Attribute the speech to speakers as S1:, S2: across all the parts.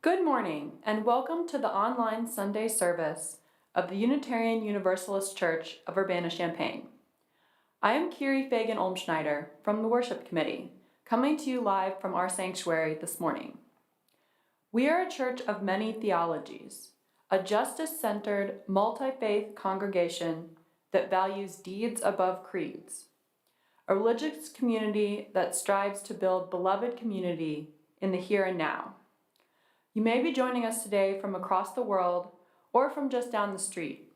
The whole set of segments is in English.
S1: Good morning, and welcome to the online Sunday service of the Unitarian Universalist Church of Urbana-Champaign. I am Kiri Fagan-Olmschneider from the Worship Committee, coming to you live from our sanctuary this morning. We are a church of many theologies, a justice-centered, multi-faith congregation that values deeds above creeds, a religious community that strives to build beloved community in the here and now. You may be joining us today from across the world or from just down the street.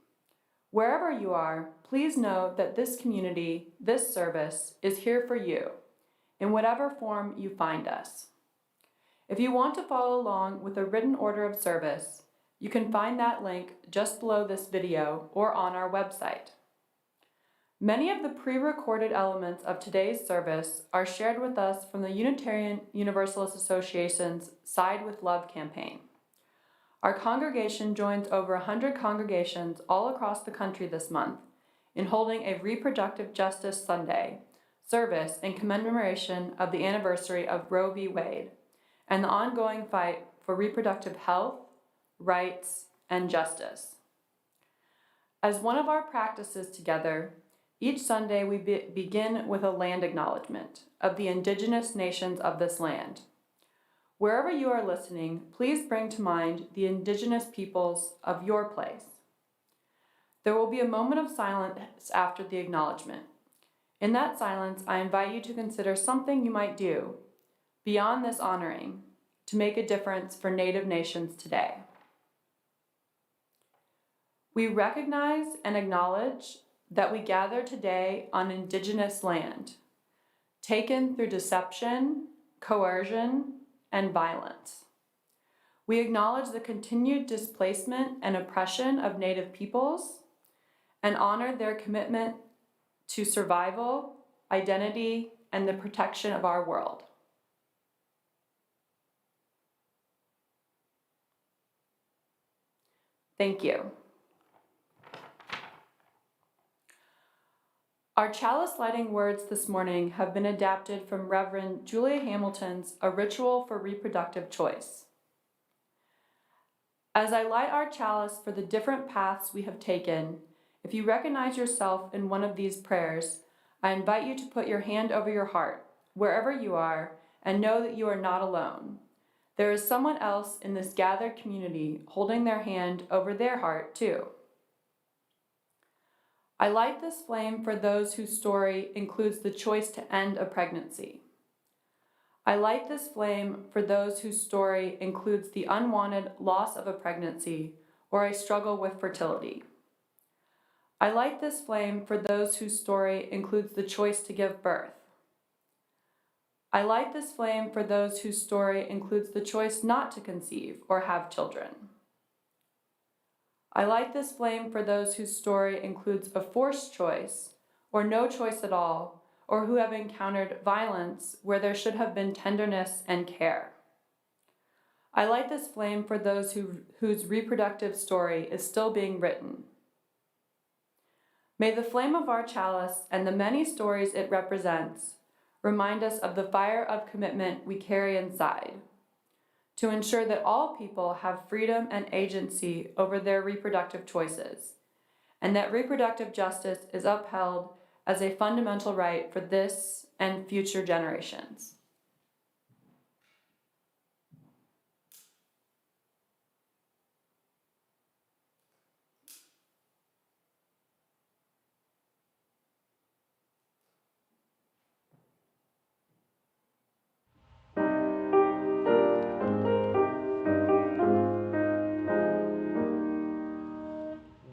S1: Wherever you are, please know that this community, this service, is here for you, in whatever form you find us. If you want to follow along with a written order of service, you can find that link just below this video or on our website. Many of the pre-recorded elements of today's service are shared with us from the Unitarian Universalist Association's Side with Love campaign. Our congregation joins over 100 congregations all across the country this month in holding a Reproductive Justice Sunday service in commemoration of the anniversary of Roe v. Wade and the ongoing fight for reproductive health, rights, and justice. As one of our practices together, each Sunday we begin with a land acknowledgement of the indigenous nations of this land. Wherever you are listening, please bring to mind the indigenous peoples of your place. There will be a moment of silence after the acknowledgement. In that silence, I invite you to consider something you might do, beyond this honoring, to make a difference for Native nations today. We recognize and acknowledge that we gather today on indigenous land, taken through deception, coercion, and violence. We acknowledge the continued displacement and oppression of Native peoples and honor their commitment to survival, identity, and the protection of our world. Thank you. Our chalice lighting words this morning have been adapted from Reverend Julia Hamilton's A Ritual for Reproductive Choice. As I light our chalice for the different paths we have taken, if you recognize yourself in one of these prayers, I invite you to put your hand over your heart, wherever you are, and know that you are not alone. There is someone else in this gathered community holding their hand over their heart too. I light this flame for those whose story includes the choice to end a pregnancy. I light this flame for those whose story includes the unwanted loss of a pregnancy or a struggle with fertility. I light this flame for those whose story includes the choice to give birth. I light this flame for those whose story includes the choice not to conceive or have children. I light this flame for those whose story includes a forced choice or no choice at all, or who have encountered violence where there should have been tenderness and care. I light this flame for those whose reproductive story is still being written. May the flame of our chalice and the many stories it represents remind us of the fire of commitment we carry inside, to ensure that all people have freedom and agency over their reproductive choices, and that reproductive justice is upheld as a fundamental right for this and future generations.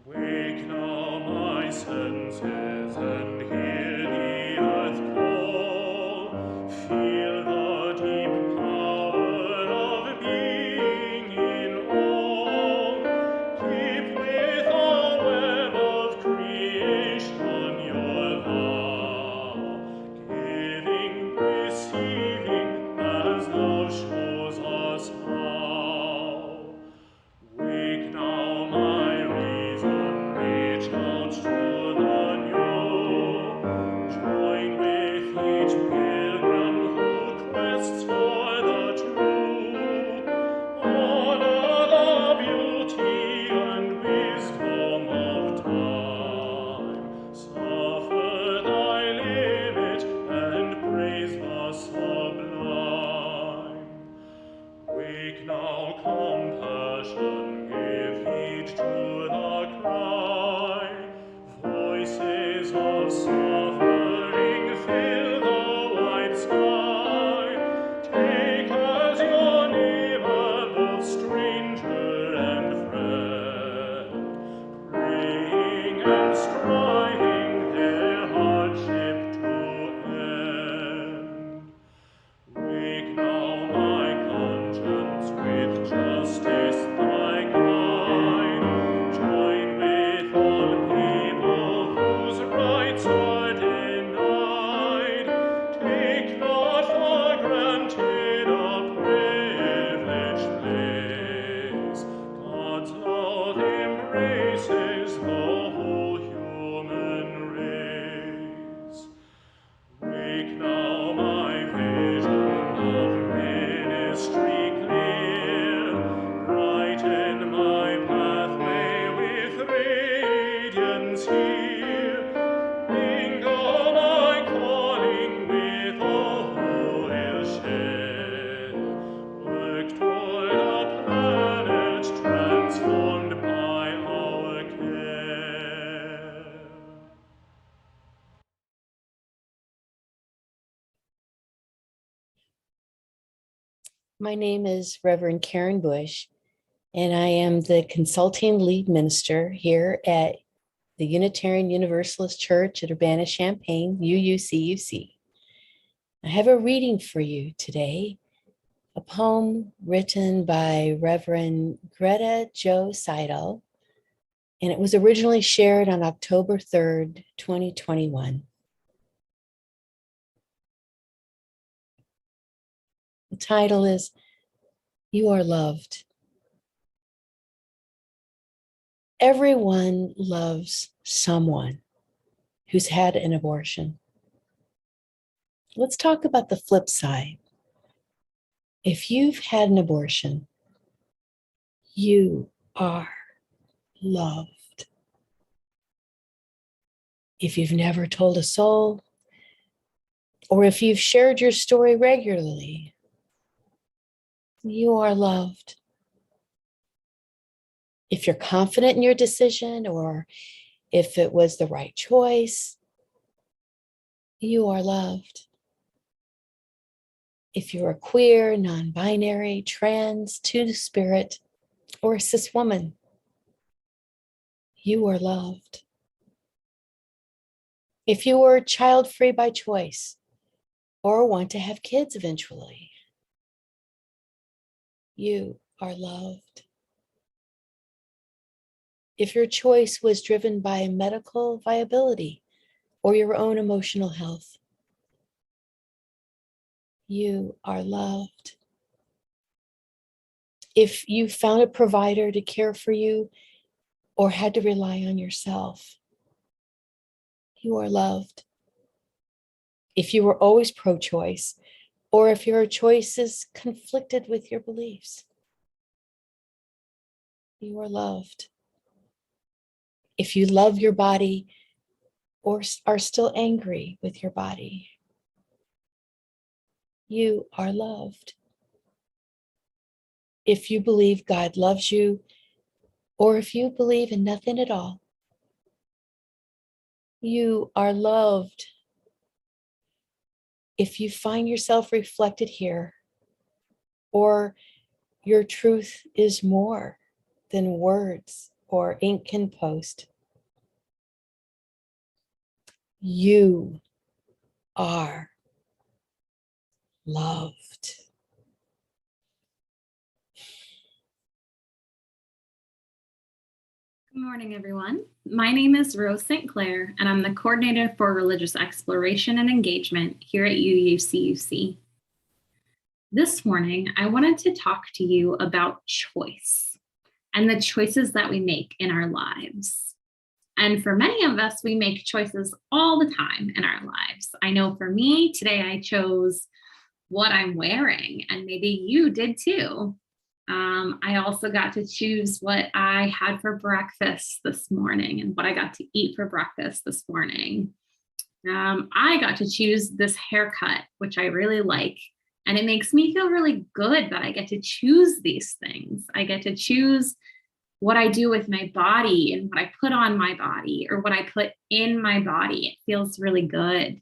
S2: Wake now my senses and hear the earth call. Feel the deep power of being in all. Keep with a web of creation your vow. Giving, receiving, as love shows us how. Wake now my reason, reach out to the new. Join with each pilgrim who quests for the true.
S3: My name is Reverend Karen Bush, and I am the consulting lead minister here at the Unitarian Universalist Church at Urbana-Champaign, UUCUC. I have a reading for you today, a poem written by Reverend Greta Jo Seidel, and it was originally shared on October 3rd, 2021. The title is You Are Loved. Everyone loves someone who's had an abortion. Let's talk about the flip side. If you've had an abortion, you are loved. If you've never told a soul, or if you've shared your story regularly, you are loved. If you're confident in your decision, or if it was the right choice, you are loved. If you're a queer, non-binary, trans, two-spirit, or a cis woman, you are loved. If you are child-free by choice or want to have kids eventually, you are loved. If your choice was driven by medical viability or your own emotional health, you are loved. If you found a provider to care for you or had to rely on yourself, you are loved. If you were always pro-choice, or if your choices conflicted with your beliefs, you are loved. If you love your body or are still angry with your body, you are loved. If you believe God loves you, or if you believe in nothing at all, you are loved. If you find yourself reflected here, or your truth is more than words or ink can post, you are loved.
S4: Good morning, everyone. My name is Rose St. Clair, and I'm the coordinator for religious exploration and engagement here at UUCUC. This morning, I wanted to talk to you about choice and the choices that we make in our lives. And for many of us, we make choices all the time in our lives. I know for me, today I chose what I'm wearing, and maybe you did too. I also got to choose what I had for breakfast this morning and what I got to eat for breakfast this morning. I got to choose this haircut, which I really like. And it makes me feel really good that I get to choose these things. I get to choose what I do with my body and what I put on my body or what I put in my body. It feels really good.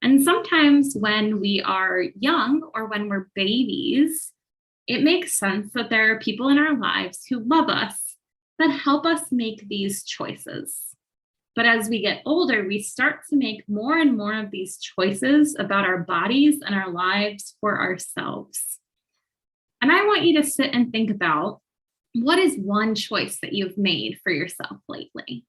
S4: And sometimes when we are young or when we're babies, it makes sense that there are people in our lives who love us that help us make these choices. But as we get older, we start to make more and more of these choices about our bodies and our lives for ourselves. And I want you to sit and think about, what is one choice that you've made for yourself lately?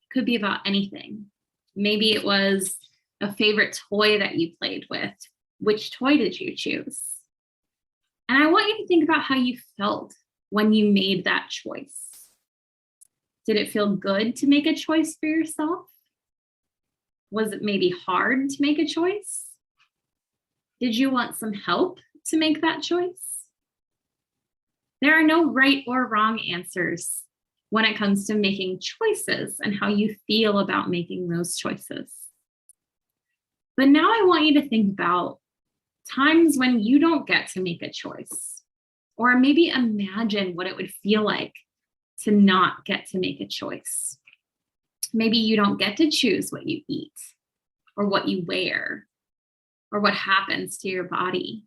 S4: It could be about anything. Maybe it was a favorite toy that you played with. Which toy did you choose? And I want you to think about how you felt when you made that choice. Did it feel good to make a choice for yourself? Was it maybe hard to make a choice? Did you want some help to make that choice? There are no right or wrong answers when it comes to making choices and how you feel about making those choices. But now I want you to think about times when you don't get to make a choice, or maybe imagine what it would feel like to not get to make a choice. Maybe you don't get to choose what you eat or what you wear or what happens to your body.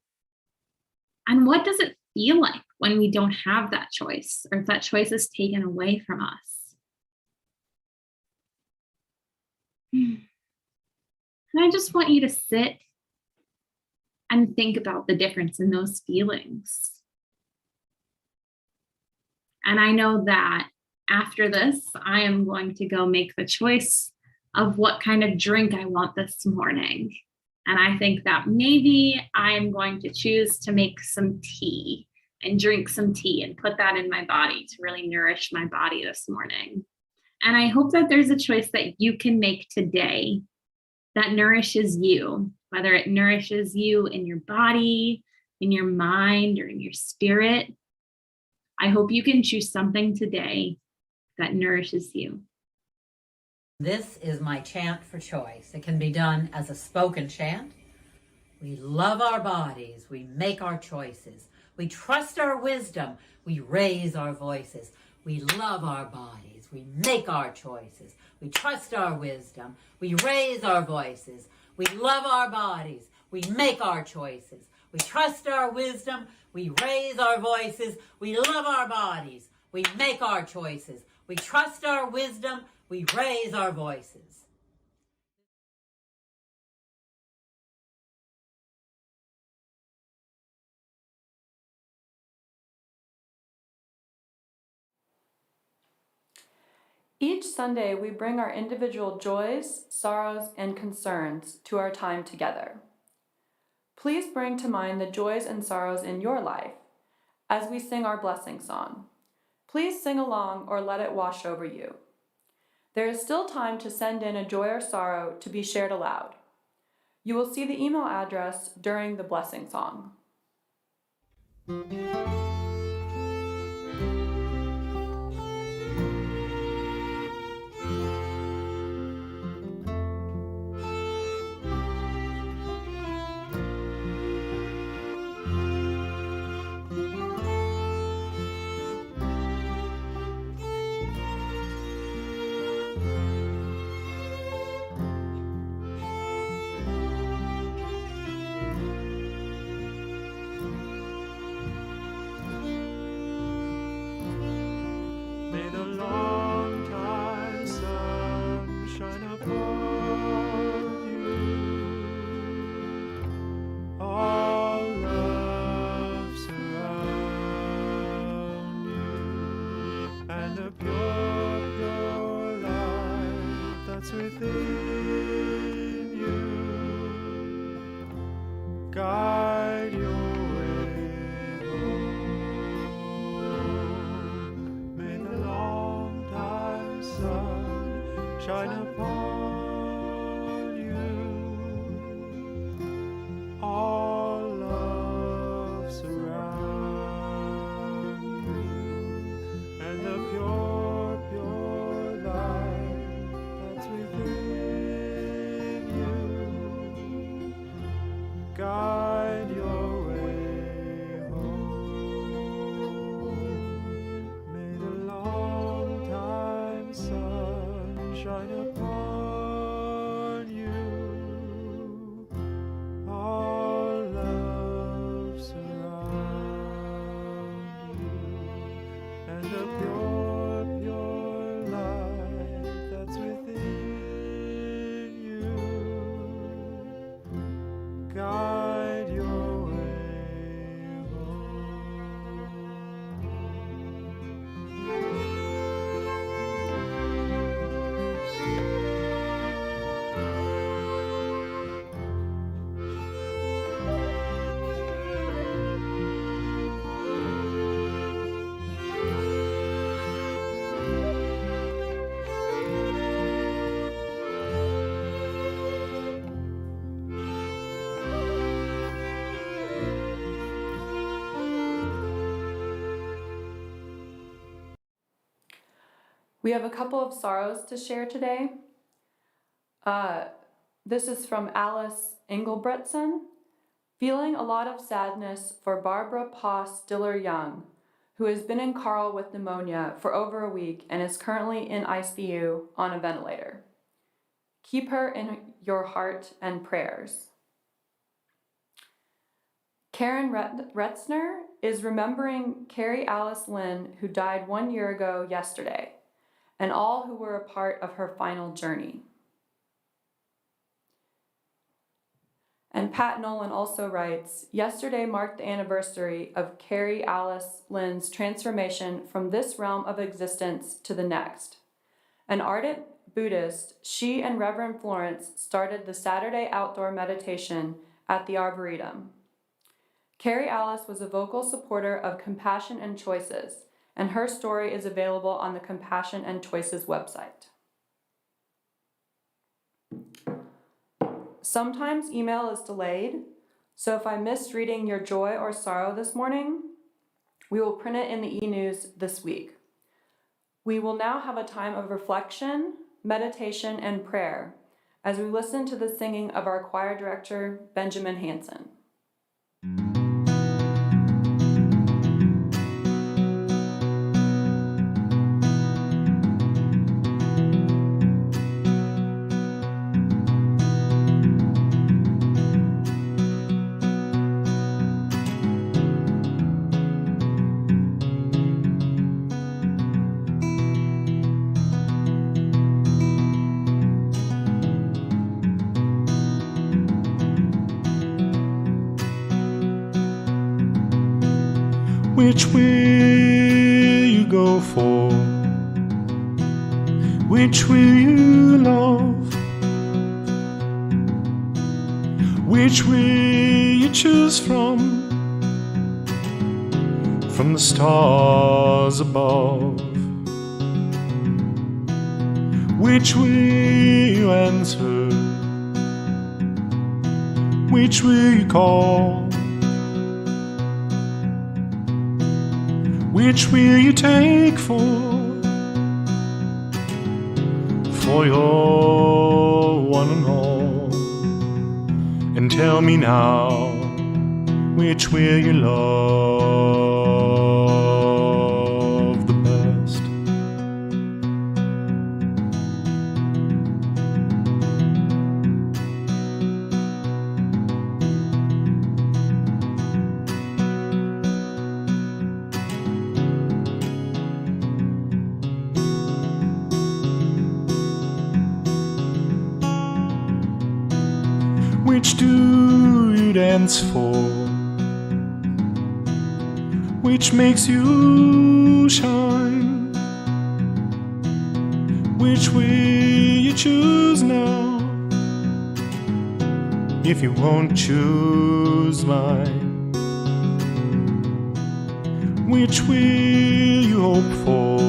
S4: And what does it feel like when we don't have that choice, or if that choice is taken away from us? And I just want you to sit and think about the difference in those feelings. And I know that after this, I am going to go make the choice of what kind of drink I want this morning. And I think that maybe I'm going to choose to make some tea and drink some tea and put that in my body to really nourish my body this morning. And I hope that there's a choice that you can make today that nourishes you, whether it nourishes you in your body, in your mind, or in your spirit. I hope you can choose something today that nourishes you.
S5: This is my chant for choice. It can be done as a spoken chant. We love our bodies. We make our choices. We trust our wisdom. We raise our voices. We love our bodies. We make our choices. We trust our wisdom. We raise our voices. We love our bodies. We make our choices. We trust our wisdom. We raise our voices. We love our bodies. We make our choices. We trust our wisdom. We raise our voices.
S1: Each Sunday, we bring our individual joys, sorrows, and concerns to our time together. Please bring to mind the joys and sorrows in your life as we sing our blessing song. Please sing along or let it wash over you. There is still time to send in a joy or sorrow to be shared aloud. You will see the email address during the blessing song.
S2: May the long time sun shine upon you. All love surround you, and the pure light that's within you guide your way home. May the long time sun shine upon you. All love surround you, and the pure light that's within you guide your way home. May the long time sun shine upon you. All love surround you, and the pure light that's within you guide your way
S1: We have a couple of sorrows to share today. This is from Alice Engelbretson. Feeling a lot of sadness for Barbara Pa Stiller Young, who has been in Carl with pneumonia for over a week and is currently in ICU on a ventilator. Keep her in your heart and prayers. Karen Retzner is remembering Carrie Alice Lynn, who died 1 year ago yesterday, and all who were a part of her final journey. And Pat Nolan also writes, yesterday marked the anniversary of Carrie Alice Lynn's transformation from this realm of existence to the next. An ardent Buddhist, she and Reverend Florence started the Saturday outdoor meditation at the Arboretum. Carrie Alice was a vocal supporter of Compassion and Choices, and her story is available on the Compassion and Choices website. Sometimes email is delayed, so if I missed reading your joy or sorrow this morning, we will print it in the e-news this week. We will now have a time of reflection, meditation, and prayer as we listen to the singing of our choir director, Benjamin Hansen.
S2: Which will you go for? Which will you love? Which will you choose from the stars above? Which will you answer? Which will you call? Which will you take for your one and all? And tell me now, which will you love the best? Which do you dance for? Which makes you shine? Which will you choose now, if you won't choose mine? Which will you hope for?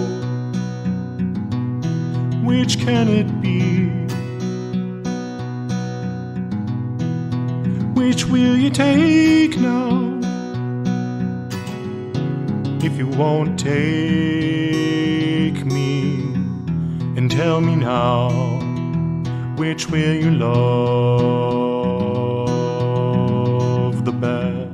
S2: Which can it be? Which will you take now, if you won't take me? And tell me now, which will you love the best?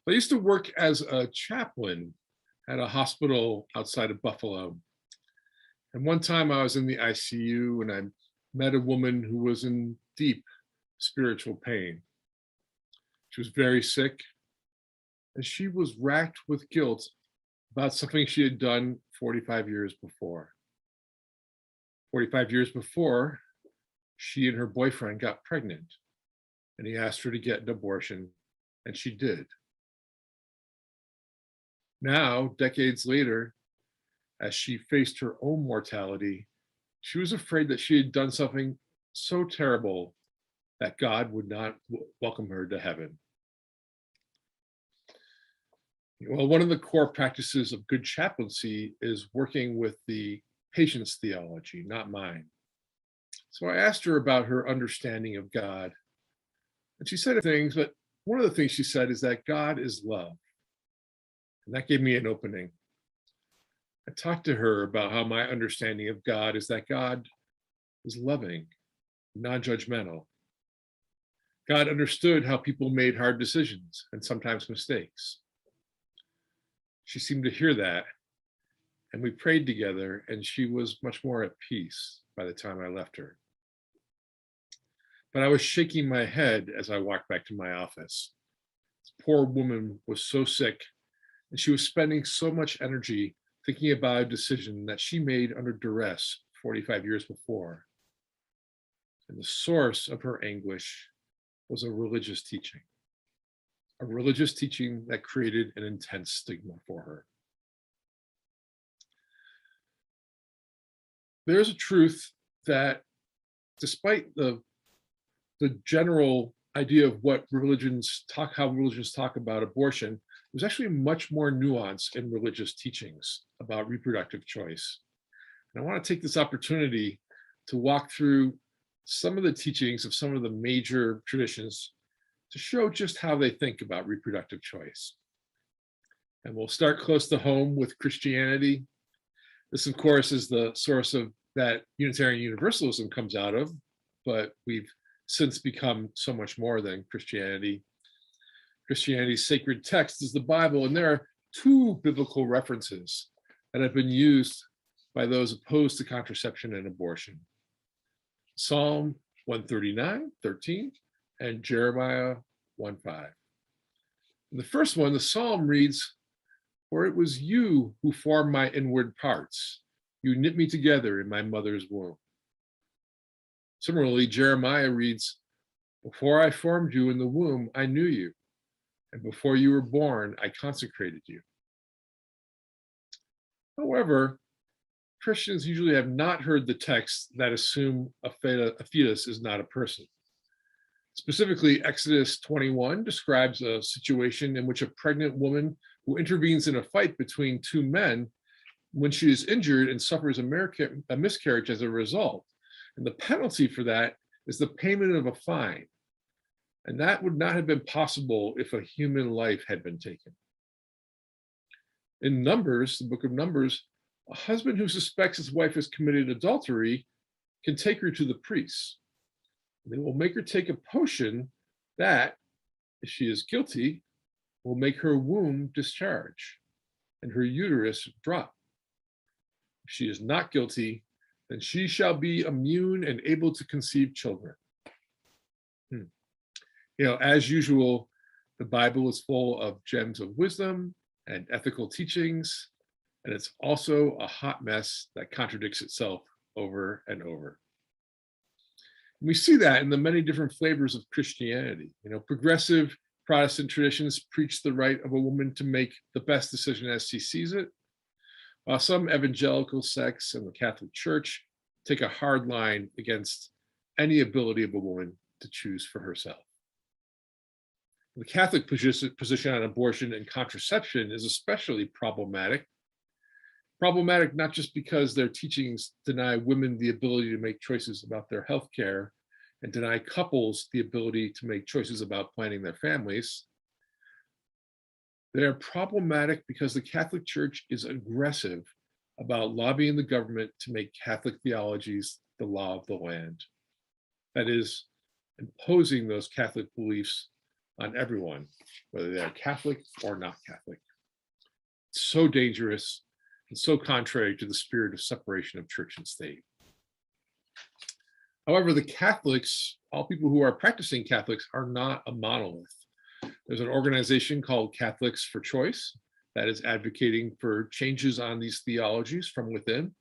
S6: I used to work as a chaplain at a hospital outside of Buffalo. And one time I was in the ICU and I met a woman who was in deep spiritual pain. She was very sick and she was racked with guilt about something she had done 45 years before. 45 years before, she and her boyfriend got pregnant and he asked her to get an abortion, and she did. Now, decades later, as she faced her own mortality, she was afraid that she had done something so terrible that God would not welcome her to heaven. Well, one of the core practices of good chaplaincy is working with the patient's theology, not mine. So I asked her about her understanding of God. And she said things, but one of the things she said is that God is love. And that gave me an opening. I talked to her about how my understanding of God is that God is loving, non-judgmental. God understood how people made hard decisions and sometimes mistakes. She seemed to hear that, and we prayed together, and she was much more at peace by the time I left her. But I was shaking my head as I walked back to my office. This poor woman was so sick, and she was spending so much energy thinking about a decision that she made under duress 45 years before. And the source of her anguish was a religious teaching that created an intense stigma for her. There's a truth that despite the general idea of what how religions talk about abortion, there's actually much more nuance in religious teachings about reproductive choice. And I want to take this opportunity to walk through some of the teachings of some of the major traditions to show just how they think about reproductive choice. And we'll start close to home with Christianity. This, of course, is the source of that Unitarian Universalism comes out of, but we've since become so much more than Christianity. Christianity's sacred text is the Bible, and there are two biblical references that have been used by those opposed to contraception and abortion. Psalm 139:13 and Jeremiah 1:5. In the first one, the psalm reads, "For it was you who formed my inward parts. You knit me together in my mother's womb." Similarly, Jeremiah reads, "Before I formed you in the womb, I knew you. And before you were born, I consecrated you." However, Christians usually have not heard the texts that assume a fetus is not a person. Specifically, Exodus 21 describes a situation in which a pregnant woman who intervenes in a fight between two men, when she is injured and suffers a miscarriage as a result. And the penalty for that is the payment of a fine. And that would not have been possible if a human life had been taken. In Numbers, the book of Numbers, a husband who suspects his wife has committed adultery can take her to the priests. They will make her take a potion that, if she is guilty, will make her womb discharge and her uterus drop. If she is not guilty, then she shall be immune and able to conceive children. As usual, the Bible is full of gems of wisdom and ethical teachings, and it's also a hot mess that contradicts itself over and over. And we see that in the many different flavors of Christianity. Progressive Protestant traditions preach the right of a woman to make the best decision as she sees it, while some evangelical sects and the Catholic Church take a hard line against any ability of a woman to choose for herself. The Catholic position on abortion and contraception is especially problematic. Problematic not just because their teachings deny women the ability to make choices about their health care and deny couples the ability to make choices about planning their families. They are problematic because the Catholic Church is aggressive about lobbying the government to make Catholic theologies the law of the land. That is, imposing those Catholic beliefs on everyone, whether they are Catholic or not Catholic. It's so dangerous and so contrary to the spirit of separation of church and state. However, the Catholics, all people who are practicing Catholics, are not a monolith. There's an organization called Catholics for Choice that is advocating for changes on these theologies from within.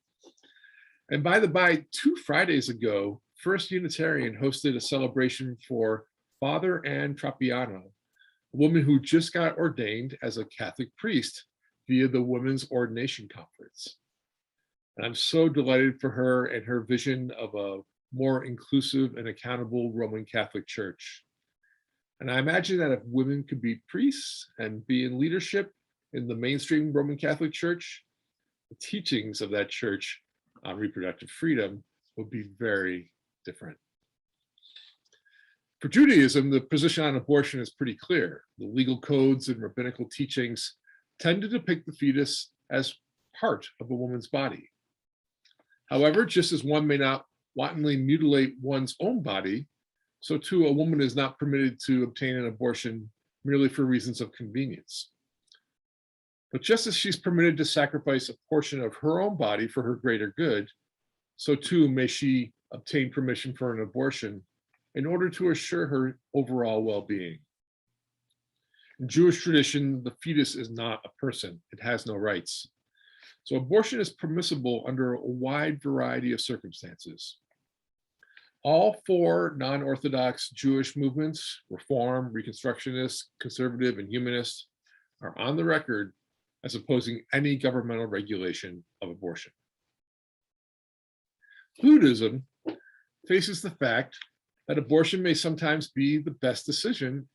S6: And by the by, 2 Fridays ago, First Unitarian hosted a celebration for Father Anne Trapiano, a woman who just got ordained as a Catholic priest via the Women's Ordination Conference. And I'm so delighted for her and her vision of a more inclusive and accountable Roman Catholic Church. And I imagine that if women could be priests and be in leadership in the mainstream Roman Catholic Church, the teachings of that church on reproductive freedom would be very, different. For Judaism, the position on abortion is pretty clear. The legal codes and rabbinical teachings tend to depict the fetus as part of a woman's body. However, just as one may not wantonly mutilate one's own body, so too a woman is not permitted to obtain an abortion merely for reasons of convenience. But just as she's permitted to sacrifice a portion of her own body for her greater good, so too may she obtain permission for an abortion in order to assure her overall well-being. In Jewish tradition, the fetus is not a person. It has no rights. So abortion is permissible under a wide variety of circumstances. All four non-Orthodox Jewish movements, Reform, Reconstructionist, Conservative, and Humanist, are on the record as opposing any governmental regulation of abortion. Buddhism faces the fact that abortion may sometimes be the best decision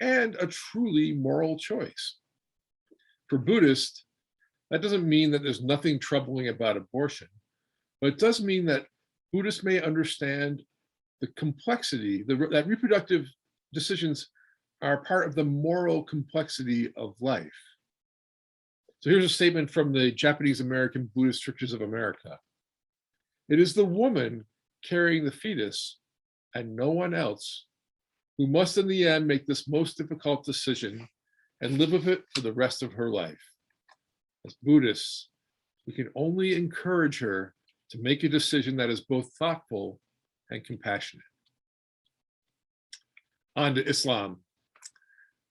S6: and a truly moral choice. For Buddhists, that doesn't mean that there's nothing troubling about abortion, but it does mean that Buddhists may understand the complexity, that reproductive decisions are part of the moral complexity of life. So here's a statement from the Japanese American Buddhist Churches of America. It is the woman carrying the fetus and no one else who must in the end make this most difficult decision and live with it for the rest of her life. As Buddhists, we can only encourage her to make a decision that is both thoughtful and compassionate. On to Islam.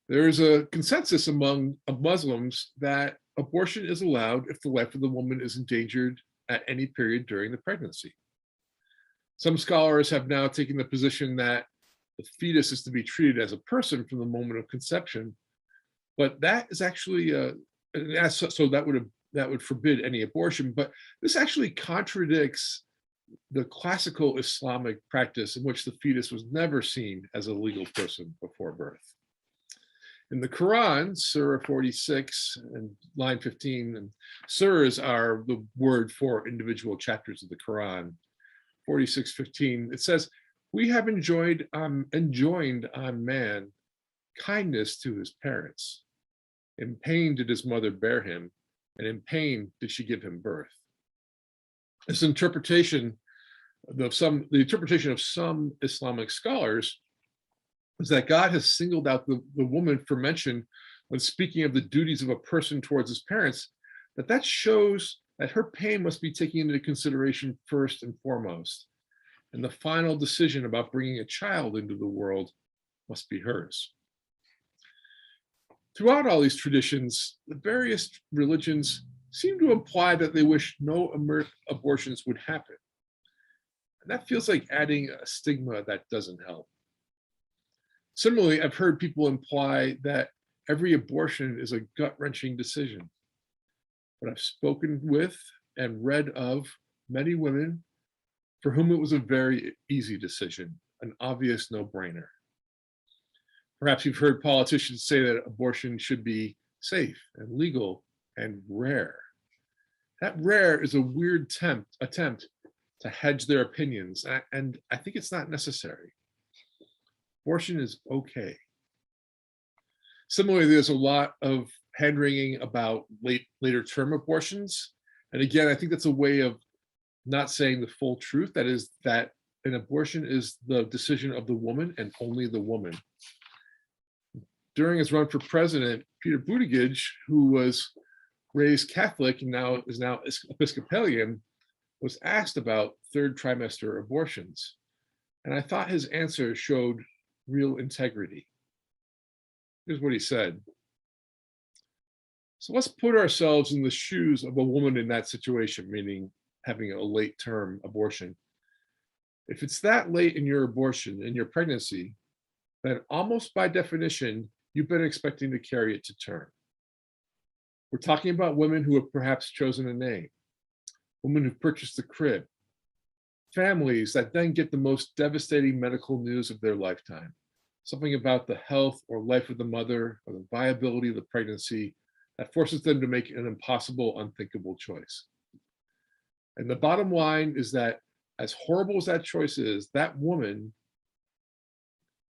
S6: There is a consensus among Muslims that abortion is allowed if the life of the woman is endangered at any period during the pregnancy. Some scholars have now taken the position that the fetus is to be treated as a person from the moment of conception, but that is actually so that would forbid any abortion. But this actually contradicts the classical Islamic practice in which the fetus was never seen as a legal person before birth. In the Quran, Surah 46 and line 15, and surahs are the word for individual chapters of the Quran. 46:15, it says, "We have enjoined on man kindness to his parents. In pain did his mother bear him, and in pain did she give him birth." This interpretation of the interpretation of some Islamic scholars is that God has singled out the woman for mention when speaking of the duties of a person towards his parents, that shows that her pain must be taken into consideration first and foremost, and the final decision about bringing a child into the world must be hers. Throughout all these traditions, the various religions seem to imply that they wish no abortions would happen. And that feels like adding a stigma that doesn't help. Similarly, I've heard people imply that every abortion is a gut-wrenching decision. But I've spoken with and read of many women for whom it was a very easy decision, an obvious no-brainer. Perhaps you've heard politicians say that abortion should be safe and legal and rare. That rare is a weird attempt to hedge their opinions, and I think it's not necessary. Abortion is okay. Similarly, there's a lot of hand-wringing about later term abortions. And again, I think that's a way of not saying the full truth. That is that an abortion is the decision of the woman and only the woman. During his run for president, Peter Buttigieg, who was raised Catholic and is now Episcopalian, was asked about third trimester abortions. And I thought his answer showed real integrity. Here's what he said. So let's put ourselves in the shoes of a woman in that situation, meaning having a late term abortion. If it's that late in your abortion, in your pregnancy, then almost by definition, you've been expecting to carry it to term. We're talking about women who have perhaps chosen a name, women who've purchased a crib, families that then get the most devastating medical news of their lifetime, something about the health or life of the mother or the viability of the pregnancy that forces them to make an impossible, unthinkable choice. And the bottom line is that as horrible as that choice is, that woman,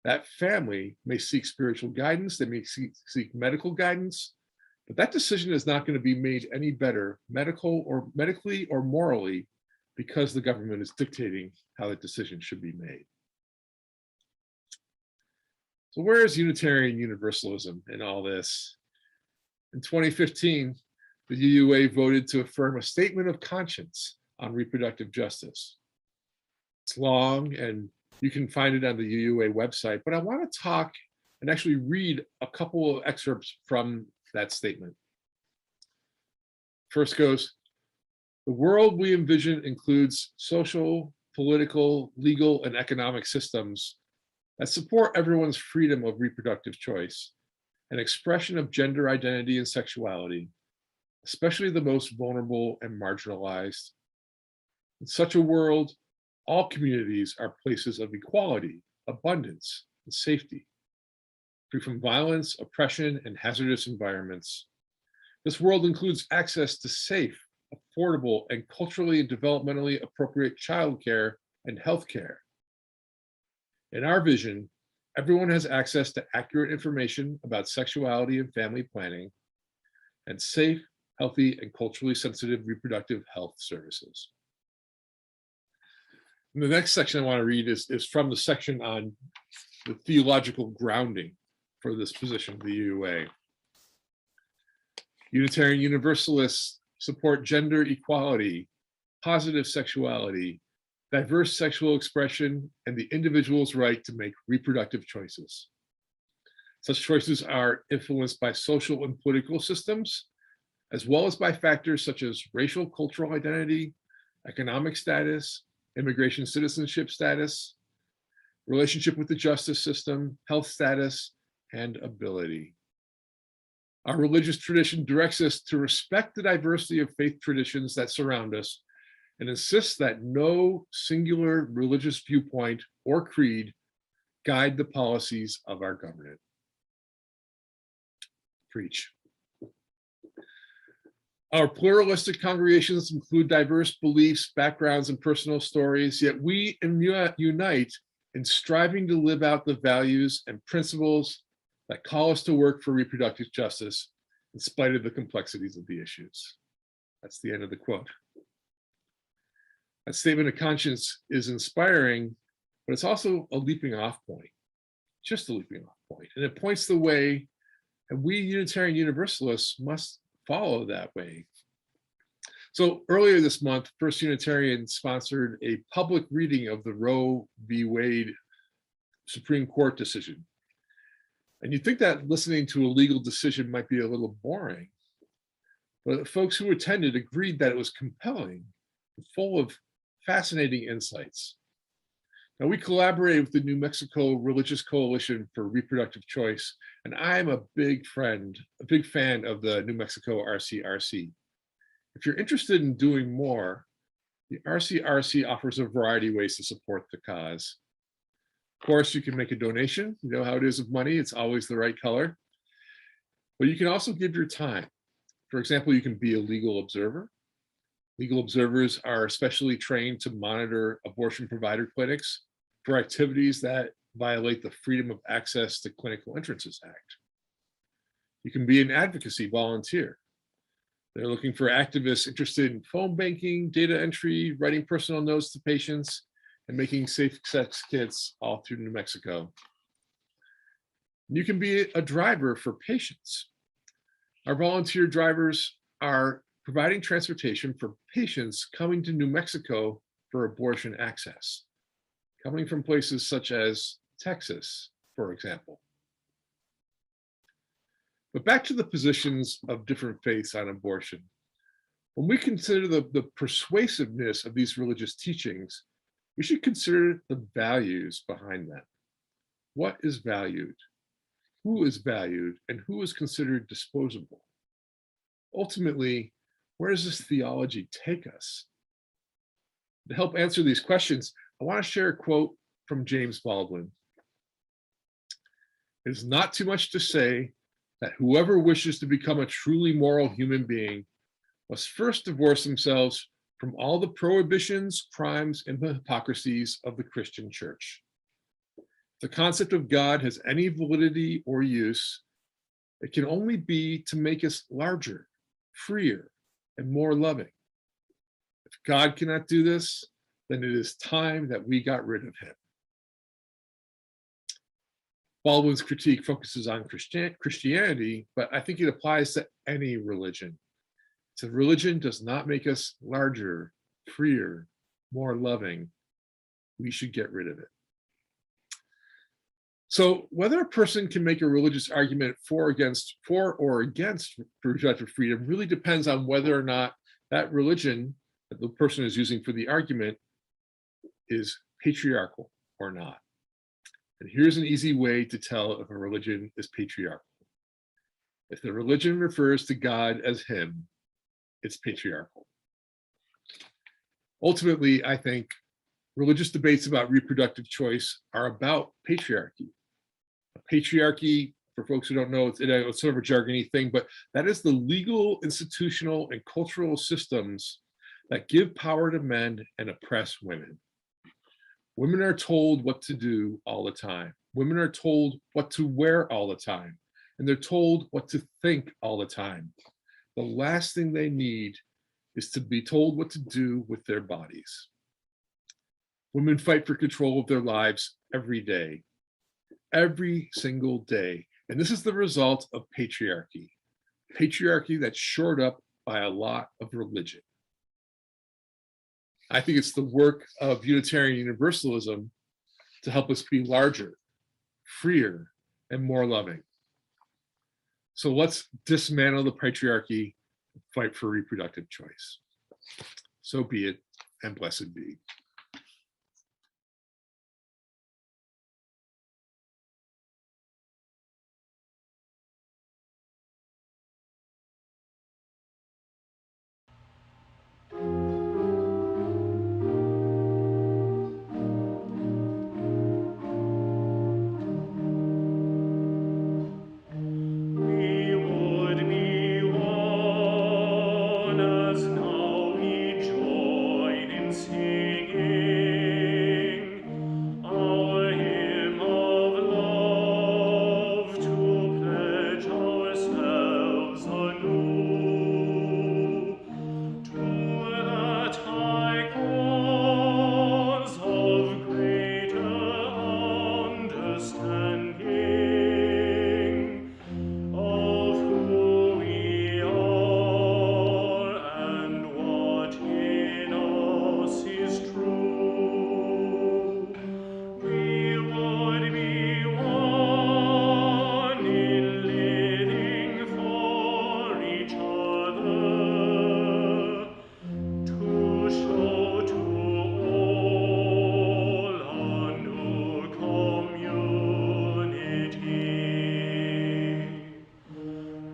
S6: that family may seek spiritual guidance, they may seek medical guidance, but that decision is not going to be made any better medically or morally because the government is dictating how that decision should be made. So where is Unitarian Universalism in all this? In 2015, the UUA voted to affirm a statement of conscience on reproductive justice. It's long and you can find it on the UUA website, but I want to talk and actually read a couple of excerpts from that statement. First goes, the world we envision includes social, political, legal, and economic systems that support everyone's freedom of reproductive choice and expression of gender identity and sexuality, especially the most vulnerable and marginalized. In such a world, all communities are places of equality, abundance, and safety, free from violence, oppression, and hazardous environments. This world includes access to safe, affordable, and culturally and developmentally appropriate childcare and healthcare. In our vision, everyone has access to accurate information about sexuality and family planning, and safe, healthy, and culturally sensitive reproductive health services. And the next section I want to read is from the section on the theological grounding for this position of the UUA. Unitarian Universalists support gender equality, positive sexuality, diverse sexual expression, and the individual's right to make reproductive choices. Such choices are influenced by social and political systems, as well as by factors such as racial, cultural identity, economic status, immigration citizenship status, relationship with the justice system, health status, and ability. Our religious tradition directs us to respect the diversity of faith traditions that surround us and insists that no singular religious viewpoint or creed guide the policies of our government. Preach. Our pluralistic congregations include diverse beliefs, backgrounds, and personal stories, yet we unite in striving to live out the values and principles that call us to work for reproductive justice in spite of the complexities of the issues. That's the end of the quote. That statement of conscience is inspiring, but it's also a leaping off point, just a leaping off point. And it points the way, and we Unitarian Universalists must follow that way. So earlier this month, First Unitarian sponsored a public reading of the Roe v. Wade Supreme Court decision. And you'd think that listening to a legal decision might be a little boring, but folks who attended agreed that it was compelling and full of fascinating insights. Now, we collaborated with the New Mexico Religious Coalition for Reproductive Choice, and I'm a big fan of the New Mexico RCRC. If you're interested in doing more, the RCRC offers a variety of ways to support the cause. Of course, you can make a donation. You know how it is with money, it's always the right color. But you can also give your time. For example, you can be a legal observer. Legal observers are especially trained to monitor abortion provider clinics for activities that violate the Freedom of Access to Clinical Entrances Act. You can be an advocacy volunteer. They're looking for activists interested in phone banking, data entry, writing personal notes to patients, and making safe sex kits all through New Mexico. You can be a driver for patients. Our volunteer drivers are providing transportation for patients coming to New Mexico for abortion access, coming from places such as Texas, for example. But back to the positions of different faiths on abortion. When we consider the persuasiveness of these religious teachings, we should consider the values behind them. What is valued? Who is valued? And who is considered disposable? Ultimately, where does this theology take us? To help answer these questions, I want to share a quote from James Baldwin. It is not too much to say that whoever wishes to become a truly moral human being must first divorce themselves from all the prohibitions, crimes, and hypocrisies of the Christian church. If the concept of God has any validity or use, it can only be to make us larger, freer, and more loving. If God cannot do this, then it is time that we got rid of him. Baldwin's critique focuses on Christianity, but I think it applies to any religion. So religion does not make us larger, freer, more loving. We should get rid of it. So whether a person can make a religious argument for or against reproductive freedom really depends on whether or not that religion that the person is using for the argument is patriarchal or not. And here's an easy way to tell if a religion is patriarchal. If the religion refers to God as him, it's patriarchal. Ultimately, I think religious debates about reproductive choice are about patriarchy. Patriarchy, for folks who don't know, it's sort of a jargony thing, but that is the legal, institutional, and cultural systems that give power to men and oppress women. Women are told what to do all the time. Women are told what to wear all the time, and they're told what to think all the time. The last thing they need is to be told what to do with their bodies. Women fight for control of their lives every day, every single day. And this is the result of patriarchy that's shored up by a lot of religion. I think it's the work of Unitarian Universalism to help us be larger, freer, and more loving. So let's dismantle the patriarchy and fight for reproductive choice. So be it, and blessed be.
S2: We would be one as now we join in singing our hymn of love to pledge ourselves anew to that high cause of greater understanding of who we are and what in us is true. We would be one in living for each other, to show to all a new community.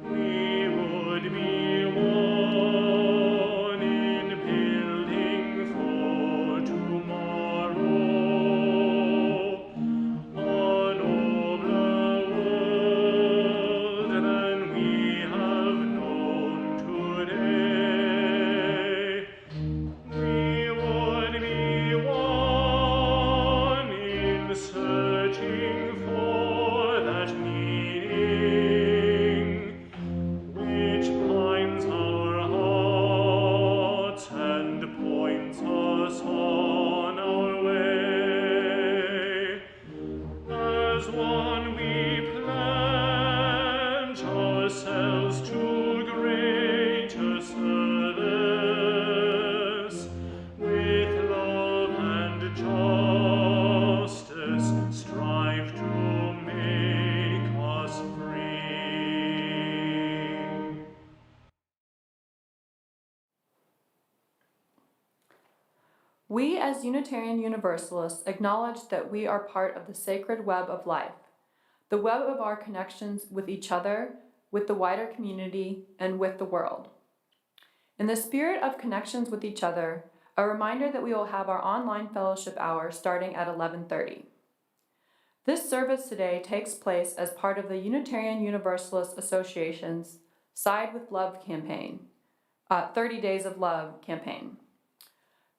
S2: We would be one in building for tomorrow a nobler world than we have known today. We would be one in searching for that meaning which binds our hearts and points us on our way. As one we pledge ourselves to greater service, with love and justice strive to make us free.
S1: We as Unitarian Universalists acknowledge that we are part of the sacred web of life, the web of our connections with each other, with the wider community, and with the world. In the spirit of connections with each other, a reminder that we will have our online fellowship hour starting at 11:30. This service today takes place as part of the Unitarian Universalist Association's Side with Love campaign, 30 Days of Love campaign.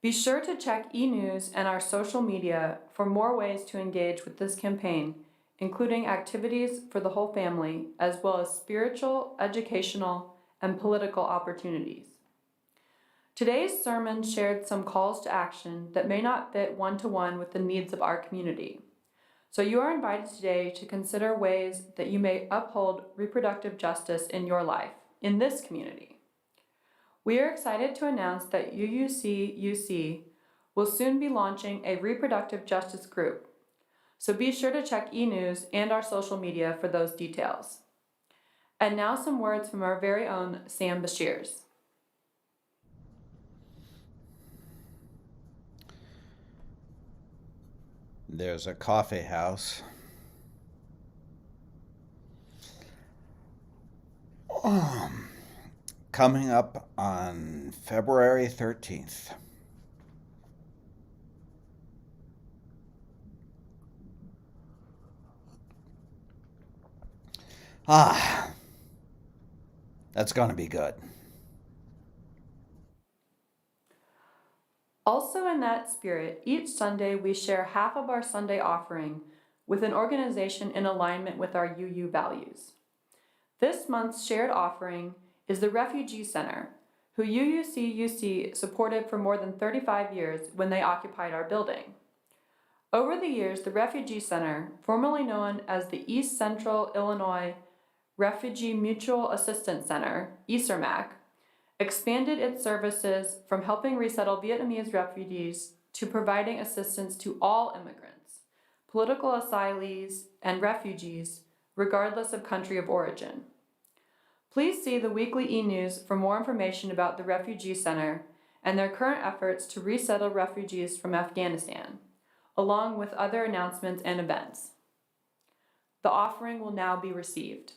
S1: Be sure to check e-news and our social media for more ways to engage with this campaign, including activities for the whole family, as well as spiritual, educational, and political opportunities. Today's sermon shared some calls to action that may not fit one-to-one with the needs of our community. So you are invited today to consider ways that you may uphold reproductive justice in your life, in this community. We are excited to announce that UUC-UC will soon be launching a reproductive justice group. So be sure to check e-news and our social media for those details. And now some words from our very own Sam Bashirs.
S7: There's a coffee house coming up on February 13th. That's going to be good.
S1: Also in that spirit, each Sunday we share half of our Sunday offering with an organization in alignment with our UU values. This month's shared offering is the Refugee Center, who UUC-UC supported for more than 35 years when they occupied our building. Over the years, the Refugee Center, formerly known as the East Central Illinois Refugee Mutual Assistance Center, ESRMAC, expanded its services from helping resettle Vietnamese refugees to providing assistance to all immigrants, political asylees, and refugees, regardless of country of origin. Please see the weekly e-news for more information about the Refugee Center and their current efforts to resettle refugees from Afghanistan, along with other announcements and events. The offering will now be received.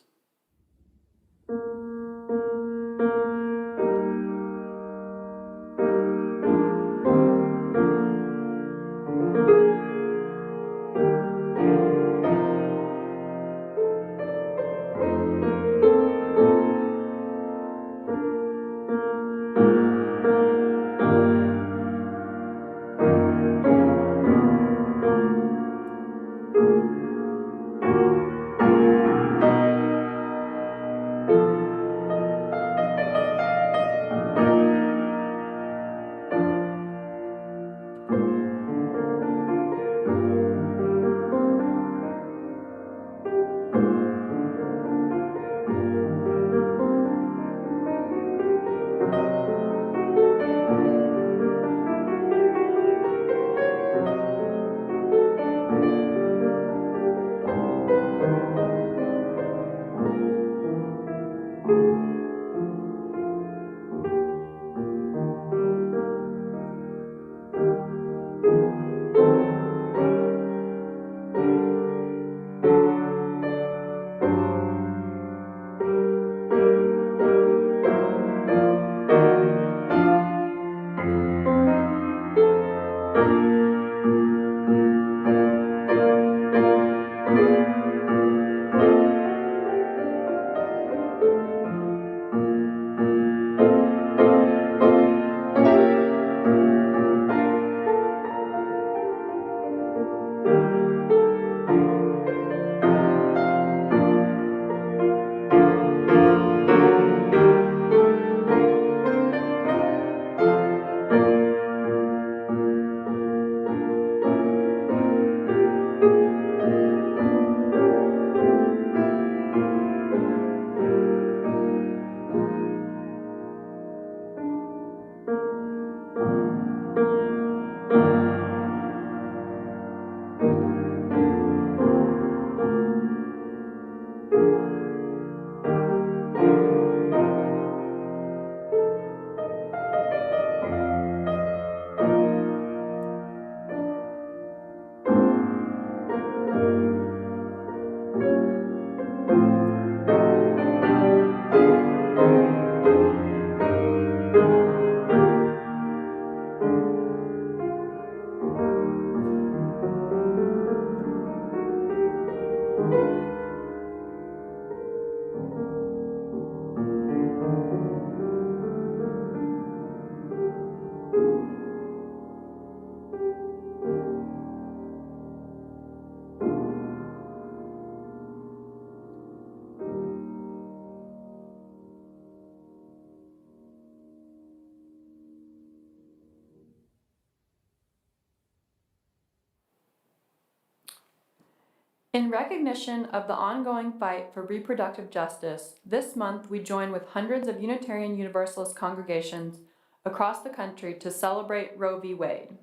S1: In recognition of the ongoing fight for reproductive justice, this month we join with hundreds of Unitarian Universalist congregations across the country to celebrate Roe v. Wade.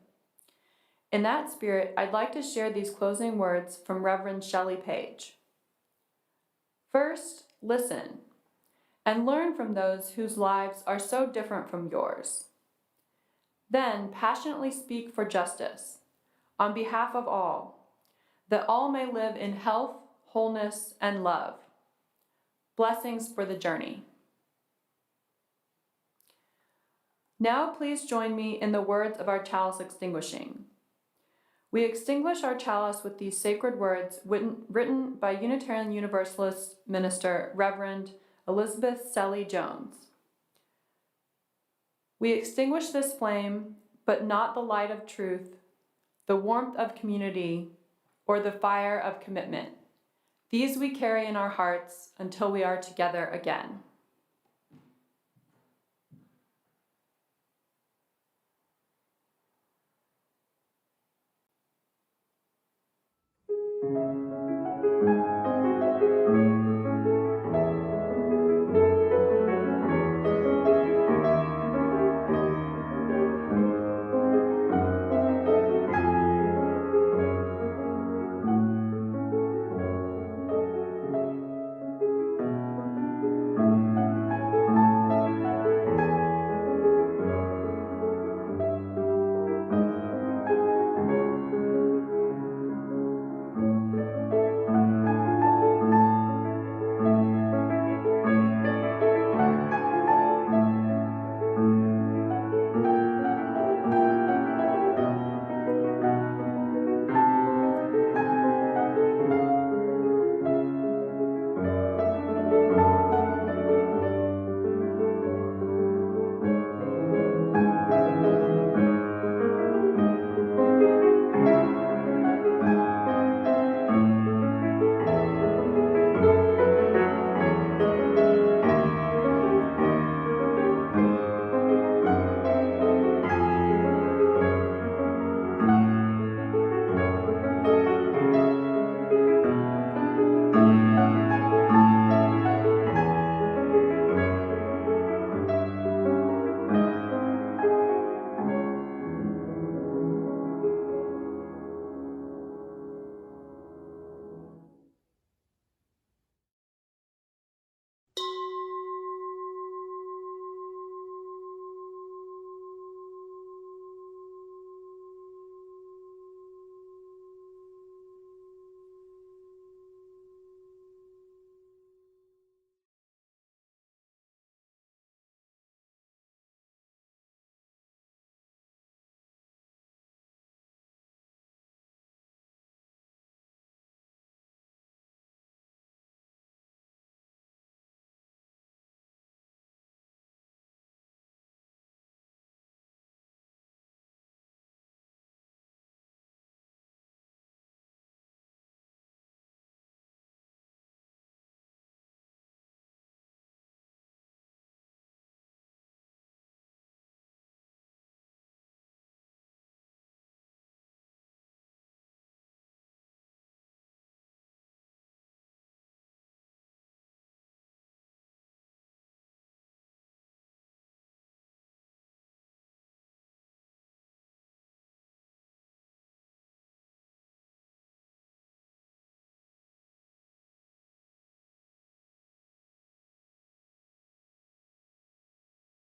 S1: In that spirit, I'd like to share these closing words from Reverend Shelley Page. First, listen and learn from those whose lives are so different from yours. Then, passionately speak for justice on behalf of all, that all may live in health, wholeness, and love. Blessings for the journey. Now please join me in the words of our chalice extinguishing. We extinguish our chalice with these sacred words written by Unitarian Universalist minister Reverend Elizabeth Selly Jones. We extinguish this flame, but not the light of truth, the warmth of community, or the fire of commitment. These we carry in our hearts until we are together again.